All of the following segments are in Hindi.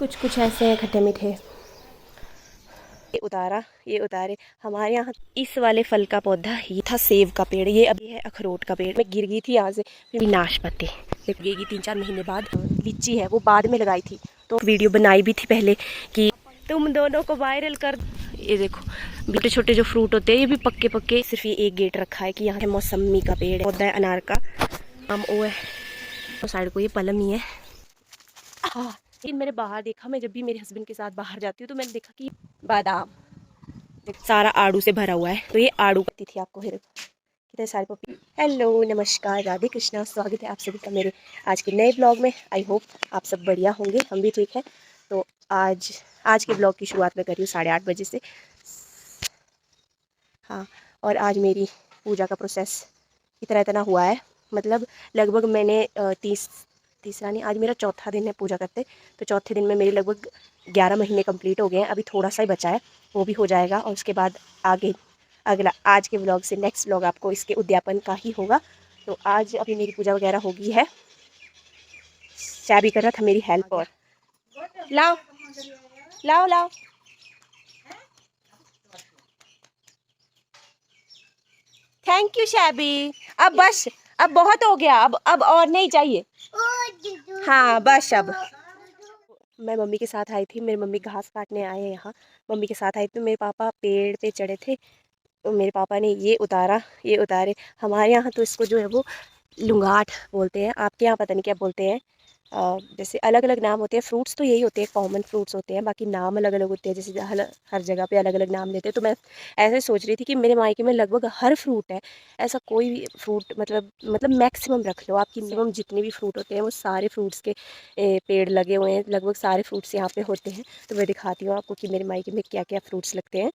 कुछ कुछ ऐसे हैं खट्टे मीठे। ये उतारे हमारे यहाँ इस वाले फल का पौधा ये था सेब का पेड़, ये अभी है अखरोट का पेड़। मैं गिर गई थी यहाँ से। फिर नाशपाती लगेगी 3-4 महीने बाद। लीची है वो बाद में लगाई थी, तो वीडियो बनाई भी थी पहले कि तुम दोनों को वायरल कर। ये देखो छोटे छोटे जो फ्रूट होते हैं ये भी पक्के पक्के। सिर्फ ये एक गेट रखा है कि यहाँ है मौसमी का पेड़, पौधा है अनार का, आम वो है, तो साइड को ये पलम ही है। हाँ, लेकिन मैंने बाहर देखा, मैं जब भी मेरे हस्बैंड के साथ बाहर जाती हूँ तो मैंने देखा कि बादाम सारा आड़ू से भरा हुआ है, तो ये आड़ू पत्ती थी। आपको फिर कितने सारे पपी। हेलो नमस्कार राधे कृष्णा, स्वागत है आप सभी का मेरे आज के नए ब्लॉग में। आई होप आप सब बढ़िया होंगे, हम भी ठीक है। तो आज के ब्लॉग की शुरुआत मैं कर रही हूँ 8:30 बजे से। हाँ, और आज मेरी पूजा का प्रोसेस इतना हुआ है, मतलब लगभग मैंने तीसरा नहीं, आज मेरा चौथा दिन है पूजा करते। तो चौथे दिन में मेरे लगभग 11 महीने कंप्लीट हो गए हैं। अभी थोड़ा सा ही बचा है, वो भी हो जाएगा। और उसके बाद आगे अगला आज के व्लॉग से नेक्स्ट व्लॉग आपको इसके उद्यापन का ही होगा। तो आज अभी मेरी पूजा वगैरह होगी है। चाय भी कर रहा था मेरी हेल्प। और लाओ लाओ लाओ, थैंक यू शैबी। अब बस, अब बहुत हो गया, अब और नहीं चाहिए। हाँ बस अब। मैं मम्मी के साथ आई थी, मेरी मम्मी घास काटने आए हैं यहाँ। मम्मी के साथ आई थी, मेरे पापा पेड़ पे चढ़े थे, तो मेरे पापा ने ये उतारे। हमारे यहाँ तो इसको जो है वो लुंगाट बोलते हैं, आपके यहाँ पता नहीं क्या बोलते हैं। जैसे अलग अलग नाम होते हैं। फ्रूट्स तो यही होते हैं, कॉमन फ्रूट्स होते हैं, बाकी नाम अलग अलग होते हैं। जैसे हर जगह पे अलग अलग नाम लेते हैं। तो मैं ऐसे सोच रही थी कि मेरे मायके में लगभग हर फ्रूट है। ऐसा कोई भी फ्रूट मतलब मैक्सिमम रख लो, आपकी मिनिमम जितने भी फ्रूट होते हैं वो सारे फ्रूट्स के पेड़ लगे हुए हैं। लगभग सारे फ्रूट्स यहाँ पे होते हैं। तो मैं दिखाती हूँ आपको कि मेरे मायके में क्या क्या फ्रूट्स लगते हैं।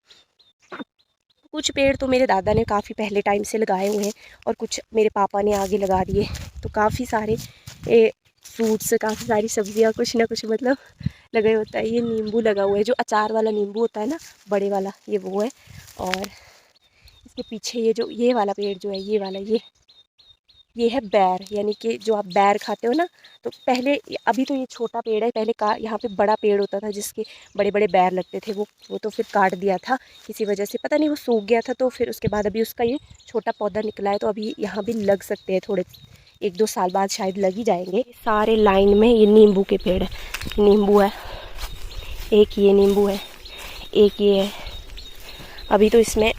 कुछ पेड़ तो मेरे दादा ने काफ़ी पहले टाइम से लगाए हुए हैं, और कुछ मेरे पापा ने आगे लगा दिए। तो काफ़ी सारे फ्रूट्स, काफ़ी सारी सब्जियां, कुछ ना कुछ मतलब लगे होता है। ये नींबू लगा हुआ है, जो अचार वाला नींबू होता है ना, बड़े वाला, ये वो है। और इसके पीछे ये वाला पेड़ जो है, ये है बैर, यानी कि जो आप बैर खाते हो ना। तो पहले, अभी तो ये छोटा पेड़ है, पहले का यहाँ पे बड़ा पेड़ होता था जिसके बड़े बड़े बैर लगते थे। वो तो फिर काट दिया था किसी वजह से, पता नहीं, वो सूख गया था। तो फिर उसके बाद अभी उसका ये छोटा पौधा निकला है। तो अभी यहाँ भी लग सकते हैं, थोड़े 1-2 साल बाद शायद लग ही जाएंगे। सारे लाइन में ये नींबू के पेड़ है। नींबू है, एक ये नींबू है, एक ये है। अभी तो इसमें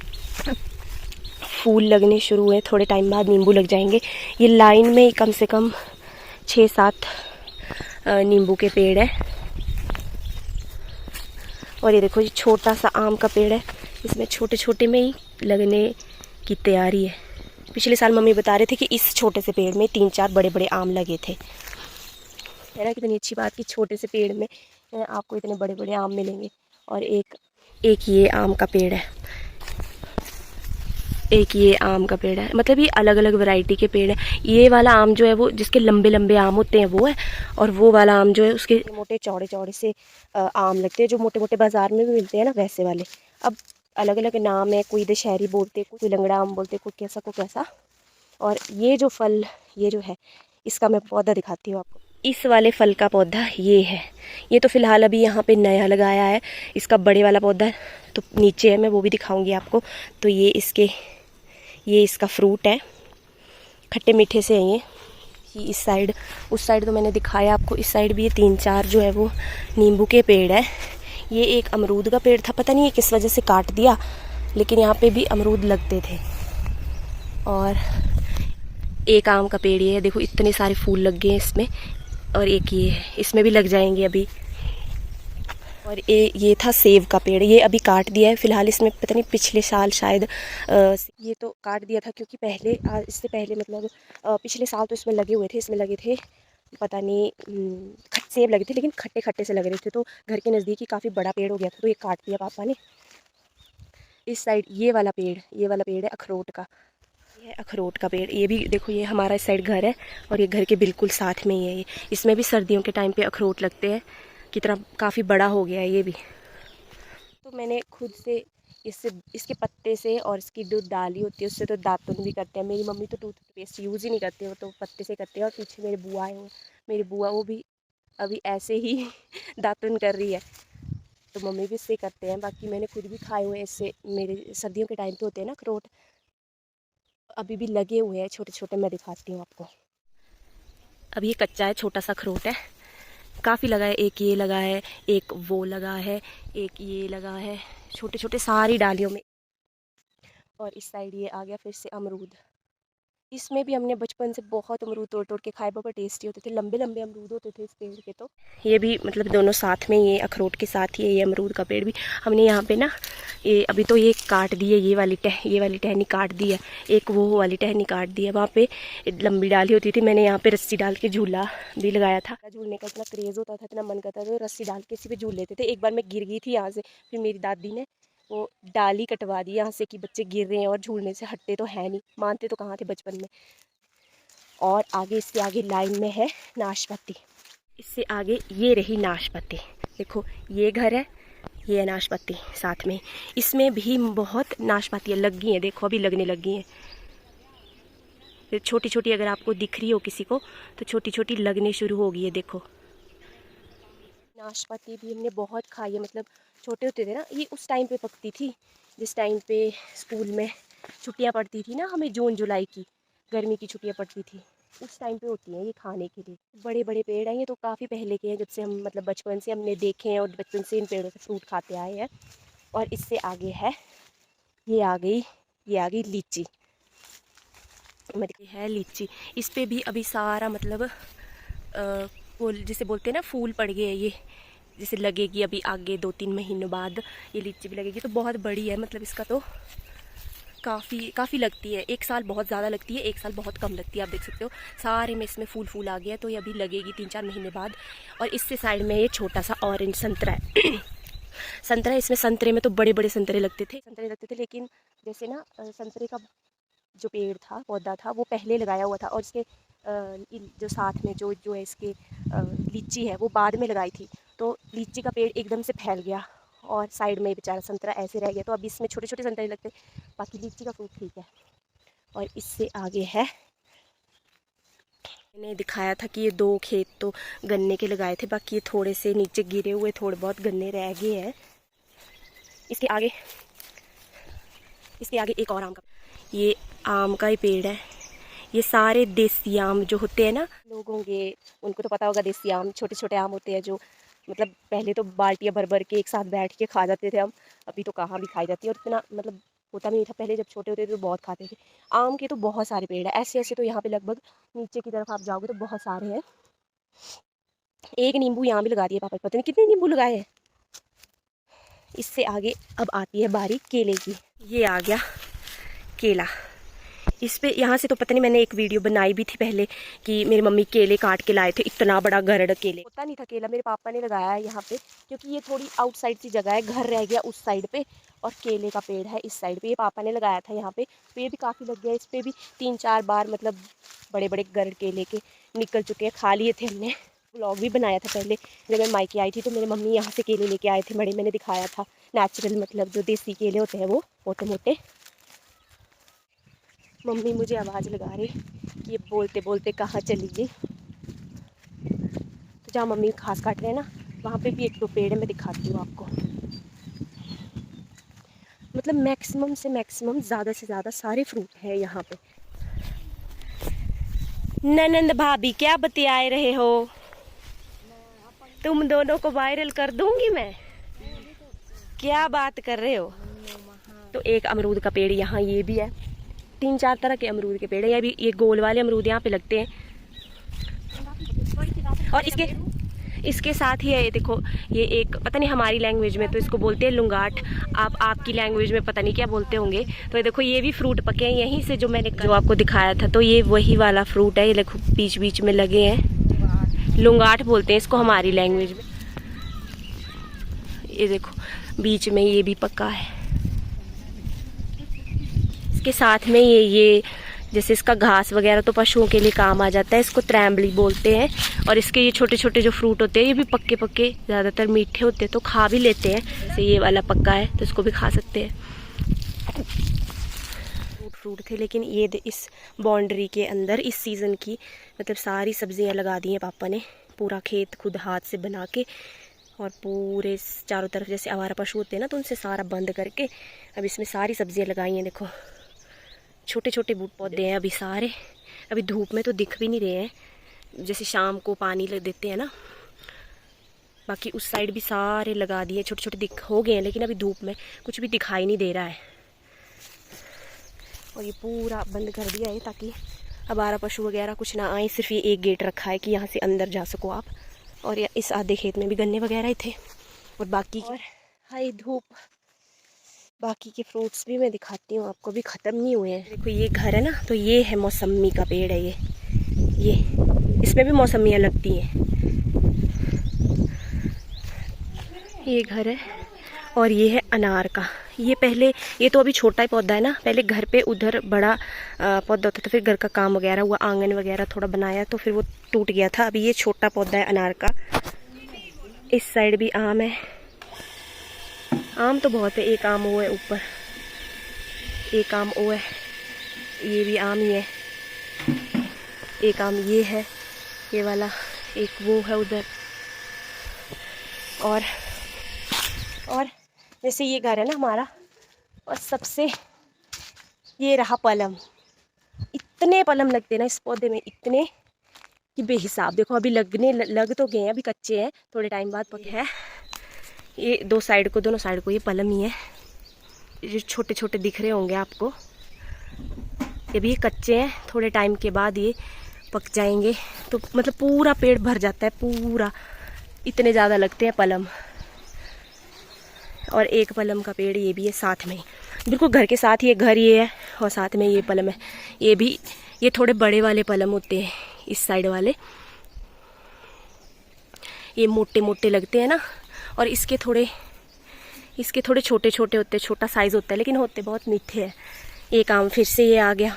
फूल लगने शुरू हुए, थोड़े टाइम बाद नींबू लग जाएंगे। ये लाइन में कम से कम 6-7 नींबू के पेड़ है। और ये देखो, ये छोटा सा आम का पेड़ है, इसमें छोटे छोटे में ही लगने की तैयारी है। पिछले साल मम्मी बता रहे थे कि इस छोटे से पेड़ में 3-4 बड़े बड़े आम लगे थे। है ना, कितनी अच्छी बात कि छोटे से पेड़ में आपको इतने बड़े बड़े आम मिलेंगे। और एक ये आम का पेड़ है, एक ये आम का पेड़ है। मतलब ये अलग अलग वैरायटी के पेड़ है। ये वाला आम जो है वो जिसके लंबे लंबे आम होते हैं वो है, और वो वाला आम जो है उसके मोटे चौड़े चौड़े से आम लगते हैं, जो मोटे मोटे बाजार में भी मिलते हैं ना, वैसे वाले। अब अलग अलग नाम है, कोई दशहरी बोलते, कोई लंगड़ा आम बोलते, कोई कैसा। और ये जो फल, ये जो है, इसका मैं पौधा दिखाती हूँ आपको। इस वाले फल का पौधा ये है। ये तो फिलहाल अभी यहाँ पे नया लगाया है। इसका बड़े वाला पौधा तो नीचे है, मैं वो भी दिखाऊंगी आपको। तो ये इसका फ्रूट है, खट्टे मीठे से है ये इस साइड। उस साइड तो मैंने दिखाया आपको। इस साइड भी ये 3-4 जो है वो नींबू के पेड़ है। ये एक अमरूद का पेड़ था, पता नहीं ये किस वजह से काट दिया, लेकिन यहाँ पे भी अमरूद लगते थे। और एक आम का पेड़, ये है, देखो इतने सारे फूल लग गए हैं इसमें। और एक ये है, इसमें भी लग जाएंगे अभी। और ये था सेब का पेड़, ये अभी काट दिया है फिलहाल। इसमें पता नहीं पिछले साल शायद ये तो काट दिया था, क्योंकि इससे पहले मतलब पिछले साल तो इसमें लगे हुए थे। इसमें लगे थे, पता नहीं, सेब लगे थे, लेकिन खट्टे खट्टे से लग रहे थे। तो घर के नज़दीक ही काफ़ी बड़ा पेड़ हो गया था, तो ये काट दिया पापा ने। इस साइड ये वाला पेड़ है अखरोट का। ये है अखरोट का पेड़, ये भी देखो, ये हमारा इस साइड घर है, और ये घर के बिल्कुल साथ में ही है ये। इसमें भी सर्दियों के टाइम पे अखरोट लगते हैं। कितना काफ़ी बड़ा हो गया है ये भी। तो मैंने खुद से इसके पत्ते से, और इसकी जो डाली होती है उससे तो दातुन भी करते हैं। मेरी मम्मी तो टूथपेस्ट यूज़ ही नहीं करते, वो तो पत्ते से करते हैं। और पीछे मेरी बुआ है, मेरी बुआ वो भी अभी ऐसे ही दातुन कर रही है, तो मम्मी भी इससे करते हैं। बाकी मैंने खुद भी खाए हुए इससे, मेरे सर्दियों के टाइम पे होते हैं ना अखरोट, अभी भी लगे हुए हैं छोटे छोटे, मैं दिखाती हूँ आपको। अभी ये कच्चा है, छोटा सा अखरोट है, काफ़ी लगा है, एक ये लगा है, एक वो लगा है, एक ये लगा है, छोटे छोटे सारी डालियों में। और इस साइड ये आ गया फिर से अमरूद। इसमें भी हमने बचपन से बहुत अमरूद तोड़ तोड़ के खाए, बहुत टेस्टी होते थे, लंबे लंबे अमरूद होते थे इस पेड़ के। तो ये भी मतलब दोनों साथ में, ये अखरोट के साथ ही है ये अमरूद का पेड़ भी। हमने यहाँ पे ना ये अभी तो ये काट दी है, ये वाली टहनी काट दी है, एक वो वाली टहनी काट दी है। वहाँ पे लंबी डाली होती थी, मैंने यहाँ पे रस्सी डाल के झूला भी लगाया था। झूलने का इतना क्रेज़ होता था, इतना मन करता था, तो रस्सी डाल के इसी पे झूल लेते थे। एक बार मैं गिर गई थी यहाँ से, फिर मेरी दादी ने वो डाली कटवा दी यहाँ से कि बच्चे गिर रहे हैं और झूलने से हटते तो है नहीं, मानते तो कहाँ थे बचपन में। और आगे, इससे आगे लाइन में है नाशपाती, इससे आगे ये रही नाशपाती। देखो ये घर है, ये है नाशपाती साथ में, इसमें भी बहुत नाशपातियाँ लग गई हैं, देखो अभी लगने लग गई हैं। फिर छोटी छोटी अगर आपको दिख रही हो किसी को, तो छोटी छोटी लगने शुरू हो गई है, देखो। नाशपाती भी हमने बहुत खाई है, मतलब छोटे होते थे ना, ये उस टाइम पे पकती थी जिस टाइम पे स्कूल में छुट्टियां पड़ती थी ना, हमें जून जुलाई की गर्मी की छुट्टियां पड़ती थी, उस टाइम पे होती हैं ये खाने के लिए। बड़े बड़े पेड़ हैं ये, तो काफ़ी पहले के हैं, जब से हम मतलब बचपन से हमने देखे हैं और बचपन से इन पेड़ों से फ्रूट खाते आए हैं। और इससे आगे है, ये आ गई लीची, मतलब है लीची। इस पर भी अभी सारा मतलब वो जिसे बोलते हैं ना फूल पड़ गए हैं, ये जैसे लगेगी अभी आगे 2-3 महीनों बाद ये लीची भी लगेगी। तो बहुत बड़ी है, मतलब इसका तो काफ़ी लगती है, एक साल बहुत ज़्यादा लगती है, एक साल बहुत कम लगती है। आप देख सकते हो सारे में इसमें फूल आ गया, तो ये अभी लगेगी 3-4 महीने बाद। और इससे साइड में ये छोटा सा ऑरेंज संतरा है संतरा, इसमें संतरे में तो बड़े बड़े संतरे लगते थे, लेकिन जैसे ना संतरे का जो पेड़ था, पौधा था, वो पहले लगाया हुआ था, और इसके जो साथ में जो है इसके लीची है वो बाद में लगाई थी, तो लीची का पेड़ एकदम से फैल गया और साइड में बेचारा संतरा ऐसे रह गया। तो अभी इसमें छोटे छोटे संतरे लगते, बाकी लीची का फ्रूट ठीक है। और इससे आगे है, मैंने दिखाया था कि ये 2 खेत तो गन्ने के लगाए थे, बाकी ये थोड़े से नीचे गिरे हुए थोड़े बहुत गन्ने रह गए हैं। इसके आगे एक और आम का, ये आम का ही पेड़ है। ये सारे देसी आम जो होते हैं ना, लोग होंगे उनको तो पता होगा, देसी आम छोटे छोटे आम होते हैं, जो मतलब पहले तो बाल्टियाँ भर भर के एक साथ बैठ के खा जाते थे हम, अभी तो कहाँ भी खाई जाती है, और इतना मतलब होता नहीं था पहले, जब छोटे होते थे तो बहुत खाते थे। आम के तो बहुत सारे पेड़ हैं ऐसे ऐसे, तो यहाँ पे लगभग नीचे की तरफ आप जाओगे तो बहुत सारे हैं। एक नींबू यहाँ भी लगा दिए पापा, पता नहीं कितने नींबू लगाए हैं। इससे आगे अब आती है बारी केले की, ये आ गया केला। इस पे यहाँ से तो पता नहीं, मैंने एक वीडियो बनाई भी थी पहले कि मेरी मम्मी केले काट के लाए थे, इतना बड़ा गरड़ केले, होता नहीं था केला, मेरे पापा ने लगाया है यहाँ पे, क्योंकि ये थोड़ी आउटसाइड सी जगह है, घर रह गया उस साइड पे और केले का पेड़ है इस साइड पे, ये पापा ने लगाया था यहाँ पे, तो ये भी काफ़ी लग गया। इस पर भी 3-4 बार मतलब बड़े बड़े गरड़ केले के निकल चुके हैं, खा लिए थे हमने। व्लॉग भी बनाया था पहले, जब मैं मायके आई थी तो मेरी मम्मी यहाँ से केले लेके आए थे बड़े, मैंने दिखाया था, नेचुरल मतलब जो देसी केले होते हैं वो मोटे मोटे। मम्मी मुझे आवाज़ लगा रही कि ये बोलते बोलते कहाँ चली गई। तो जहाँ मम्मी घास काट रहे हैं ना, वहाँ पे भी 1-2 पेड़ है, मैं दिखाती हूँ आपको। मतलब मैक्सिमम से मैक्सिमम, ज़्यादा से ज़्यादा सारे फ्रूट है यहाँ पे। ननंद भाभी क्या बतियाए रहे हो? तुम दोनों को वायरल कर दूंगी मैं, क्या बात कर रहे हो? तो एक अमरूद का पेड़ यहाँ ये भी है, 3-4 तरह के अमरूद के पेड़ है, ये गोल वाले अमरूद यहाँ पे लगते हैं। और इसके साथ ही है, ये देखो, ये एक पता नहीं हमारी लैंग्वेज में तो इसको बोलते हैं लुंगाट, आपकी लैंग्वेज में पता नहीं क्या बोलते होंगे। तो ये देखो ये भी फ्रूट पके हैं यहीं से, जो मैंने जो आपको दिखाया था, तो ये वही वाला फ्रूट है। ये देखो बीच बीच में लगे हैं, लुंगाट बोलते हैं इसको हमारी लैंग्वेज में। ये देखो बीच में ये भी पका है। इसके साथ में ये जैसे इसका घास वगैरह तो पशुओं के लिए काम आ जाता है, इसको त्रैम्बली बोलते हैं। और इसके ये छोटे छोटे जो फ्रूट होते हैं, ये भी पक्के पक्के ज़्यादातर मीठे होते हैं, तो खा भी लेते हैं। जैसे ये वाला पक्का है तो इसको भी खा सकते हैं। फ्रूट थे, लेकिन ये इस बाउंड्री के अंदर इस सीज़न की मतलब सारी सब्जियां लगा दी हैं पापा ने, पूरा खेत खुद हाथ से बना के, और पूरे चारों तरफ जैसे आवारा पशु होते हैं ना, तो उनसे सारा बंद करके अब इसमें सारी सब्जियां लगाई हैं। देखो छोटे छोटे बूट पौधे हैं अभी सारे, अभी धूप में तो दिख भी नहीं रहे हैं, जैसे शाम को पानी देते हैं ना। बाकी उस साइड भी सारे लगा दिए, छोटे छोटे दिख हो गए हैं, लेकिन अभी धूप में कुछ भी दिखाई नहीं दे रहा है। और ये पूरा बंद कर दिया है ताकि आवारा पशु वगैरह कुछ ना आए। सिर्फ ये एक गेट रखा है कि यहाँ से अंदर जा सको आप। और इस आधे खेत में भी गन्ने वगैरह ही थे, और बाकी हाय धूप, बाकी के फ्रूट्स भी मैं दिखाती हूँ आपको, भी ख़त्म नहीं हुए हैं। देखो ये घर है ना, तो ये है मौसमी का पेड़ है ये इसमें भी मौसमियाँ लगती हैं। ये घर है, और ये है अनार का। ये पहले, ये तो अभी छोटा ही पौधा है ना, पहले घर पे उधर बड़ा पौधा होता था, फिर घर का काम वगैरह हुआ, आंगन वगैरह थोड़ा बनाया तो फिर वो टूट गया था। अभी ये छोटा पौधा है अनार का। इस साइड भी आम है, आम तो बहुत है। एक आम वो है ऊपर, एक आम वो है, ये भी आम ही है। एक आम ये है, ये वाला, एक वो है उधर। और जैसे ये घर है ना हमारा, और सबसे ये रहा पलम। इतने पलम लगते हैं ना इस पौधे में, इतने कि बेहिसाब। देखो अभी लग तो गए हैं, अभी कच्चे हैं, थोड़े टाइम बाद पके है। ये दोनों साइड को ये पलम ही है, जो छोटे छोटे दिख रहे होंगे आपको। ये भी कच्चे हैं, थोड़े टाइम के बाद ये पक जाएंगे, तो मतलब पूरा पेड़ भर जाता है पूरा, इतने ज़्यादा लगते हैं पलम। और एक पलम का पेड़ ये भी है साथ में, बिल्कुल घर के साथ ही, ये घर ये है और साथ में ये पलम है। ये थोड़े बड़े वाले पलम होते हैं, इस साइड वाले ये मोटे मोटे लगते हैं ना, और इसके थोड़े छोटे छोटे होते हैं, छोटा साइज होता है, लेकिन होते बहुत मीठे हैं। एक आम फिर से ये आ गया,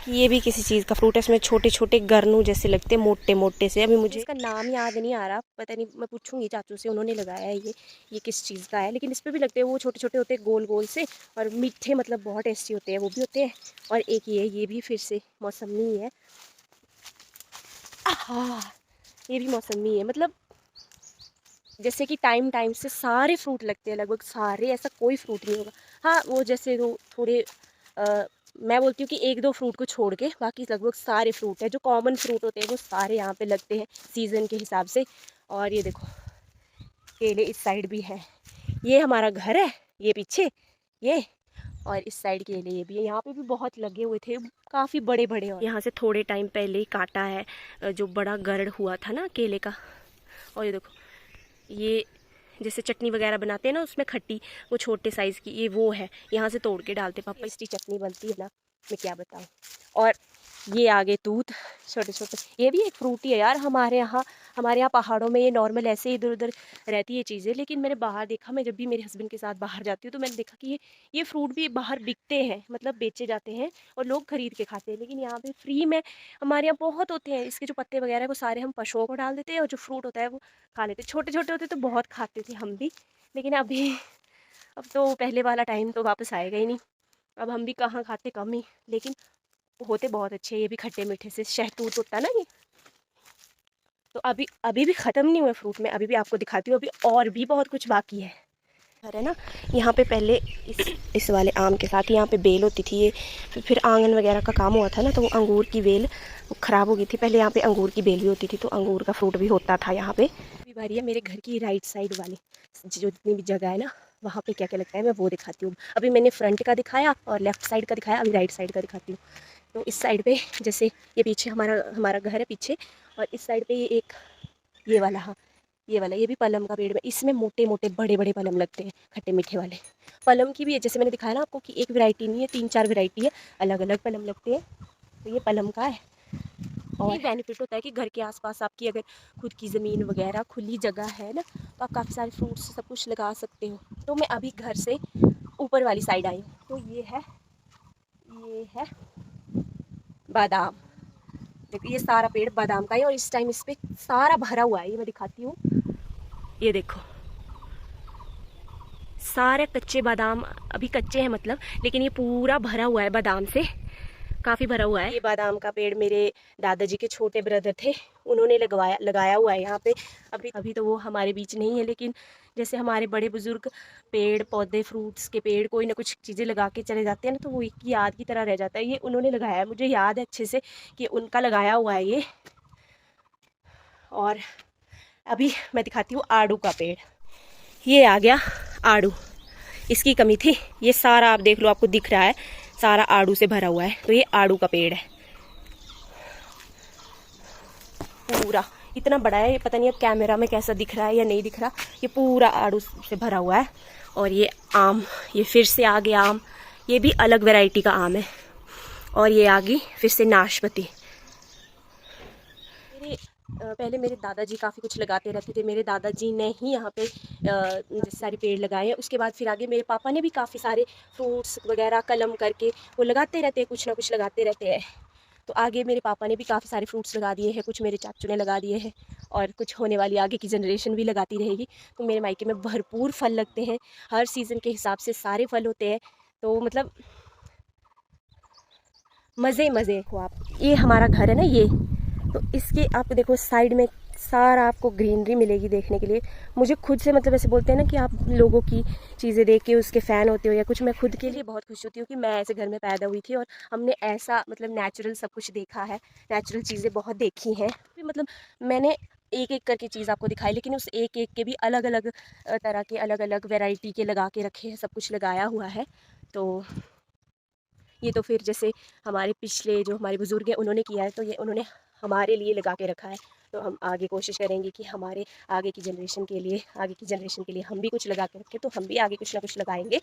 ये भी किसी चीज़ का फ्रूट है, इसमें छोटे छोटे गरनू जैसे लगते हैं, मोटे मोटे से। अभी मुझे इसका नाम याद नहीं आ रहा, पता नहीं, मैं पूछूंगी चाचू से, उन्होंने लगाया है ये किस चीज़ का है, लेकिन इस पर भी लगते हैं। वो छोटे छोटे होते हैं गोल गोल से, और मीठे, मतलब बहुत टेस्टी होते हैं, वो भी होते हैं। और एक ये भी फिर से मौसमी है। हाँ ये भी मौसमी है, मतलब जैसे कि टाइम से सारे फ्रूट लगते हैं, लगभग सारे, ऐसा कोई फ्रूट नहीं होगा। हाँ वो जैसे वो थोड़े मैं बोलती हूँ कि एक दो फ्रूट को छोड़ के बाकी लगभग सारे फ्रूट है, जो कॉमन फ्रूट होते हैं वो सारे यहाँ पे लगते हैं सीज़न के हिसाब से। और ये देखो केले इस साइड भी है, ये हमारा घर है, ये पीछे ये, और इस साइड केले ये भी है। यहाँ पे भी बहुत लगे हुए थे, काफ़ी बड़े बड़े। और यहाँ से थोड़े टाइम पहले ही काटा है, जो बड़ा गरड़ हुआ था ना केले का। और ये देखो, ये जैसे चटनी वगैरह बनाते हैं ना उसमें खट्टी, वो छोटे साइज़ की, ये वो है, यहाँ से तोड़ के डालते पापा, इसकी चटनी बनती है ना, मैं क्या बताऊँ। और ये आगे तूत छोटे छोटे, ये भी एक फ्रूट ही है यार। हमारे यहाँ पहाड़ों में ये नॉर्मल ऐसे इधर उधर रहती है चीज़ें, लेकिन मैंने बाहर देखा, मैं जब भी मेरे हस्बैंड के साथ बाहर जाती हूँ तो मैंने देखा कि ये फ्रूट भी बाहर बिकते हैं, मतलब बेचे जाते हैं और लोग खरीद के खाते हैं। लेकिन यहाँ पे फ्री में हमारे यहाँ बहुत होते हैं। इसके जो पत्ते वगैरह वो सारे हम पशुओं को डाल देते हैं, और जो फ्रूट होता है वो खा लेते हैं। छोटे छोटे होते तो बहुत खाते थे हम भी, लेकिन अब तो पहले वाला टाइम तो वापस आएगा ही नहीं। अब हम भी कहाँ खाते, कम ही, लेकिन होते बहुत अच्छे। ये भी खट्टे मीठे से शहतूत होता है ना ये। तो अभी भी ख़त्म नहीं हुए फ्रूट में, अभी भी आपको दिखाती हूँ, अभी और भी बहुत कुछ बाकी है। है ना, यहाँ पे पहले इस वाले आम के साथ यहाँ पे बेल होती थी, ये फिर आंगन वगैरह का काम हुआ था ना, तो वो अंगूर की बेल ख़राब हो गई थी। पहले यहाँ पे अंगूर की बेल भी होती थी, तो अंगूर का फ्रूट भी होता था यहाँ पे। अभी बारी है मेरे घर की राइट साइड वाली, जो जितनी भी जगह है ना, वहाँ पे क्या क्या लगता है मैं वो दिखाती हूँ। अभी मैंने फ्रंट का दिखाया और लेफ्ट साइड का दिखाया, अभी राइट साइड का दिखाती हूँ। तो इस साइड पे जैसे ये पीछे हमारा घर है पीछे, और इस साइड पे ये वाला, हाँ ये भी पलम का पेड़ में, इसमें मोटे मोटे बड़े बड़े पलम लगते हैं, खट्टे मीठे वाले। पलम की भी है, जैसे मैंने दिखाया ना आपको कि एक वैरायटी नहीं है, 3-4 वैरायटी है, अलग अलग पलम लगते हैं। तो ये पलम का है। और बेनिफिट होता है कि घर के आसपास आपकी अगर खुद की ज़मीन वगैरह खुली जगह है ना, तो आप काफ़ी सारे फ्रूट्स सब कुछ लगा सकते हो। तो मैं अभी घर से ऊपर वाली साइड आई हूँ, तो ये है बादाम। देखो ये सारा पेड़ बादाम का है, और इस टाइम इस पे सारा भरा हुआ है। ये मैं दिखाती हूँ, ये देखो सारे कच्चे बादाम, अभी कच्चे हैं मतलब, लेकिन ये पूरा भरा हुआ है बादाम से। काफ़ी भरा हुआ है। ये बादाम का पेड़ मेरे दादाजी के छोटे ब्रदर थे, उन्होंने लगाया हुआ है यहाँ पे। अभी तो वो हमारे बीच नहीं है, लेकिन जैसे हमारे बड़े बुजुर्ग पेड़ पौधे फ्रूट्स के पेड़ कोई ना कुछ चीज़ें लगा के चले जाते हैं ना, तो वो एक याद की तरह रह जाता है। ये उन्होंने लगाया है, मुझे याद है अच्छे से कि उनका लगाया हुआ है ये। और अभी मैं दिखाती हूँ आड़ू का पेड़। ये आ गया आड़ू, इसकी कमी थी। ये सारा आप देख लो, आपको दिख रहा है सारा आड़ू से भरा हुआ है। तो ये आड़ू का पेड़ है, पूरा इतना बड़ा है। पता नहीं अब कैमरा में कैसा दिख रहा है या नहीं दिख रहा। ये पूरा आड़ू से भरा हुआ है। और ये आम, ये फिर से आ गया आम, ये भी अलग वैरायटी का आम है। और ये आ गई फिर से नाशपाती। पहले मेरे दादाजी काफ़ी कुछ लगाते रहते थे। मेरे दादाजी ने ही यहाँ पे सारे पेड़ लगाए हैं। उसके बाद फिर आगे मेरे पापा ने भी काफ़ी सारे फ्रूट्स वगैरह कलम करके वो लगाते रहते हैं, कुछ ना कुछ लगाते रहते हैं। तो आगे मेरे पापा ने भी काफ़ी सारे फ्रूट्स लगा दिए हैं, कुछ मेरे चाचू ने लगा दिए हैं, और कुछ होने वाली आगे की जनरेशन भी लगाती रहेगी। तो मेरे मायके में भरपूर फल लगते हैं, हर सीज़न के हिसाब से सारे फल होते हैं। तो मतलब मज़े मज़े। देखो आप, ये हमारा घर है ना, ये तो इसके आप देखो साइड में सारा आपको ग्रीनरी मिलेगी देखने के लिए। मुझे खुद से मतलब ऐसे बोलते हैं ना कि आप लोगों की चीज़ें देख के उसके फ़ैन होते हो या कुछ, मैं खुद के लिए बहुत खुश होती हूँ कि मैं ऐसे घर में पैदा हुई थी और हमने ऐसा मतलब नेचुरल सब कुछ देखा है, नेचुरल चीज़ें बहुत देखी हैं। मतलब मैंने एक एक करके चीज़ आपको दिखाई, लेकिन उस एक एक के भी अलग अलग तरह के अलग अलग वेराइटी के लगा के रखे हैं, सब कुछ लगाया हुआ है। तो ये तो फिर जैसे हमारे पिछले जो हमारे बुज़ुर्ग हैं उन्होंने किया है, तो ये उन्होंने हमारे लिए लगा के रखा है। तो हम आगे कोशिश करेंगे कि हमारे आगे की जनरेशन के लिए हम भी कुछ लगा के रखें। तो हम भी आगे कुछ ना कुछ लगाएंगे।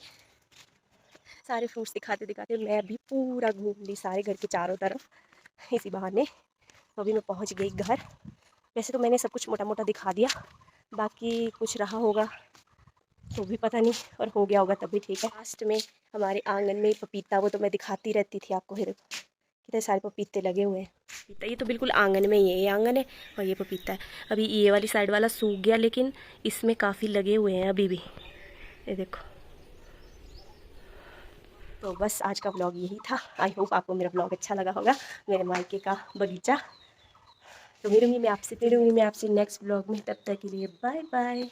सारे फ्रूट्स दिखाते दिखाते मैं अभी पूरा घूम ली सारे घर के चारों तरफ इसी बहाने। तो अभी मैं पहुंच गई घर। वैसे तो मैंने सब कुछ मोटा मोटा दिखा दिया, बाकी कुछ रहा होगा तो भी पता नहीं, और हो गया होगा तब भी ठीक है। लास्ट में हमारे आंगन में पपीता, वो तो मैं दिखाती रहती थी आपको। फिर कितने सारे पपीते लगे हुए हैं। पपीता ये तो बिल्कुल आंगन में ही है, ये आंगन है और ये पपीता है। अभी ये वाली साइड वाला सूख गया, लेकिन इसमें काफ़ी लगे हुए हैं अभी भी, ये देखो। तो बस आज का व्लॉग यही था। आई होप आपको मेरा व्लॉग अच्छा लगा होगा, मेरे मायके का बगीचा। तो मिलूंगी मैं आपसे नेक्स्ट व्लॉग में। तब तक के लिए बाय बाय।